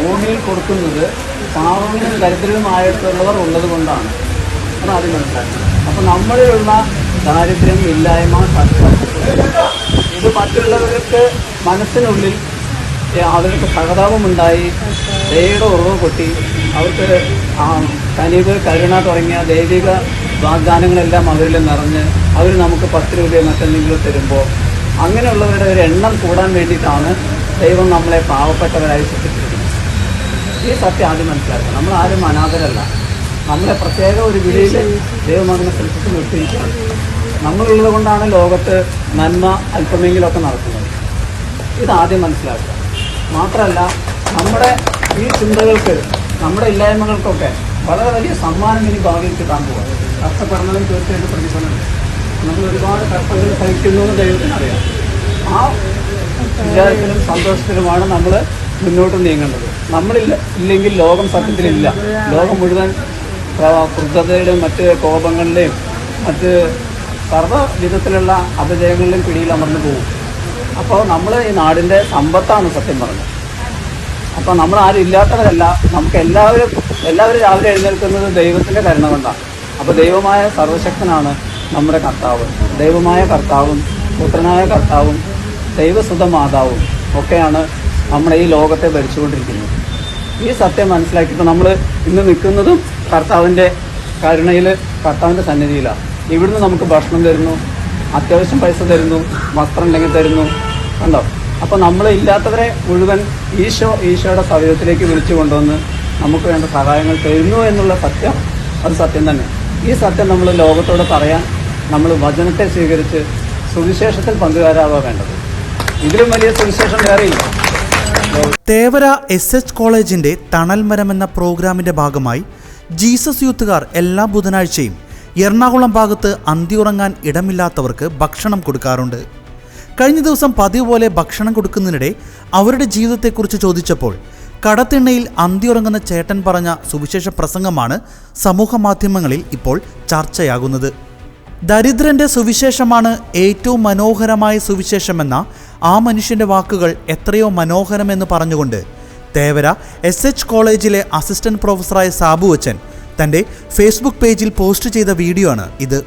ഭൂമിയിൽ കൊടുക്കുന്നത് പാവങ്ങളും ദരിദ്രരുമായിട്ടുള്ളവർ ഉള്ളത് കൊണ്ടാണ്. അത് ആദ്യം മനസ്സിലാക്കുന്നത്. അപ്പോൾ നമ്മളിലുള്ള ദാരിദ്ര്യം, ഇല്ലായ്മ, കഷ്ടം ഇത് മറ്റുള്ളവർക്ക് മനസ്സിനുള്ളിൽ അവർക്ക് സഹതാപമുണ്ടായി ദയയുടെ ഉറവ് പൊട്ടി അവർക്ക് കനിവ്, കരുണ തുടങ്ങിയ ദൈവിക വാഗ്ദാനങ്ങളെല്ലാം അവരിൽ നിറഞ്ഞ് അവർ നമുക്ക് 10 രൂപയോ മറ്റെന്തെങ്കിലും തരുമ്പോൾ അങ്ങനെയുള്ളവരുടെ ഒരു എണ്ണം കൂടാൻ വേണ്ടിയിട്ടാണ് ദൈവം നമ്മളെ പാവപ്പെട്ടവരായി സൃഷ്ടിച്ചിരിക്കുന്നത്. ഈ സത്യം ആദ്യം മനസ്സിലാക്കുക. നമ്മൾ ആരും അനാഥരല്ല. നമ്മളെ പ്രത്യേക ഒരു വിളിയിൽ ദൈവം അങ്ങനെ സൃഷ്ടിച്ച് നിർത്തിയിരിക്കുകയാണ്. നമ്മളുള്ളത് കൊണ്ടാണ് ലോകത്ത് നന്മ അല്പമെങ്കിലുമൊക്കെ നടക്കുന്നത്. ഇതാദ്യം മനസ്സിലാക്കുക. മാത്രമല്ല നമ്മുടെ ഈ ചിന്തകൾക്ക്, നമ്മുടെ ഇല്ലായ്മകൾക്കൊക്കെ വളരെ വലിയ സമ്മാനം ഇനി ഭാവിയിൽ കിട്ടാൻ പോകാം. കഷ്ടപ്പെടുന്നതും തീർച്ചയായിട്ടും പ്രതിഫലമുണ്ട്. നമ്മൾ ഒരുപാട് കഷ്ടതകൾ സഹിക്കുന്നു എന്ന് ദൈവത്തിനറിയാം. ആ വിചാരത്തിലും സന്തോഷത്തിലുമാണ് നമ്മൾ മുന്നോട്ട് നീങ്ങേണ്ടത്. ഇല്ലെങ്കിൽ ലോകം സത്യത്തിലില്ല. ലോകം മുഴുവൻ ക്രുദ്ധതയുടെയും മറ്റ് കോപങ്ങളുടെയും മറ്റ് സർവ്വ വിധത്തിലുള്ള അപജയങ്ങളിലും പിടിയിൽ അമർന്നു പോകും. അപ്പോൾ നമ്മൾ ഈ നാടിൻ്റെ സമ്പത്താണ് സത്യം പറഞ്ഞത്. അപ്പോൾ നമ്മൾ ആരും ഇല്ലാത്തവരല്ല. നമുക്ക് എല്ലാവരും രാവിലെ എഴുന്നേൽക്കുന്നത് ദൈവത്തിൻ്റെ കരുണ കൊണ്ടാണ്. അപ്പോൾ ദൈവമായ സർവശക്തനാണ് നമ്മുടെ കർത്താവ്. ദൈവമായ കർത്താവും പുത്രനായ കർത്താവും ദൈവസുത മാതാവും ഒക്കെയാണ് നമ്മുടെ ഈ ലോകത്തെ ഭരിച്ചുകൊണ്ടിരിക്കുന്നത്. ഈ സത്യം മനസ്സിലാക്കിയിട്ട് നമ്മൾ ഇന്ന് നിൽക്കുന്നതും കർത്താവിൻ്റെ കരുണയിൽ, കർത്താവിൻ്റെ സന്നിധിയിലാണ്. ഇവിടുന്ന് നമുക്ക് ഭക്ഷണം തരുന്നു, അത്യാവശ്യം പൈസ തരുന്നു, വസ്ത്രം ഉണ്ടെങ്കിൽ തരുന്നു. കണ്ടോ? അപ്പോൾ നമ്മൾ ഇല്ലാത്തവരെ മുഴുവൻ ഈശോയുടെ സൗകര്യത്തിലേക്ക് വിളിച്ചു കൊണ്ടുവന്ന് നമുക്ക് വേണ്ട സഹായങ്ങൾ തരുന്നു എന്നുള്ള സത്യം, അത് സത്യം തന്നെ. ഈ സത്യം നമ്മൾ ലോകത്തോട് പറയാൻ നമ്മൾ വചനത്തെ സ്വീകരിച്ച് സുവിശേഷത്തിൽ പങ്കുകാരാവുക വേണ്ടത്. ഇതിലും വലിയ സുവിശേഷം വേറെയില്ല. തേവര SH കോളേജിന്റെ തണൽ മരം എന്ന പ്രോഗ്രാമിന്റെ ഭാഗമായി ജീസസ് യൂത്തുകാർ എല്ലാ ബുധനാഴ്ചയും എറണാകുളം ഭാഗത്ത് അന്തിയുറങ്ങാൻ ഇടമില്ലാത്തവർക്ക് ഭക്ഷണം കൊടുക്കാറുണ്ട്. കഴിഞ്ഞ ദിവസം പതിവ് പോലെ ഭക്ഷണം കൊടുക്കുന്നതിനിടെ അവരുടെ ജീവിതത്തെക്കുറിച്ച് ചോദിച്ചപ്പോൾ കടത്തിണ്ണയിൽ അന്തിയുറങ്ങുന്ന ചേട്ടൻ പറഞ്ഞ സുവിശേഷ പ്രസംഗമാണ് സമൂഹ മാധ്യമങ്ങളിൽ ഇപ്പോൾ ചർച്ചയാകുന്നത്. ദരിദ്രന്റെ സുവിശേഷമാണ് ഏറ്റവും മനോഹരമായ സുവിശേഷമെന്ന ആ മനുഷ്യന്റെ വാക്കുകൾ എത്രയോ മനോഹരമെന്ന് പറഞ്ഞുകൊണ്ട് തേവര SH കോളേജിലെ അസിസ്റ്റന്റ് പ്രൊഫസറായ സാബു അച്ഛൻ തൻ്റെ ഫേസ്ബുക്ക് പേജിൽ പോസ്റ്റ് ചെയ്ത വീഡിയോ ആണ് ഇത്.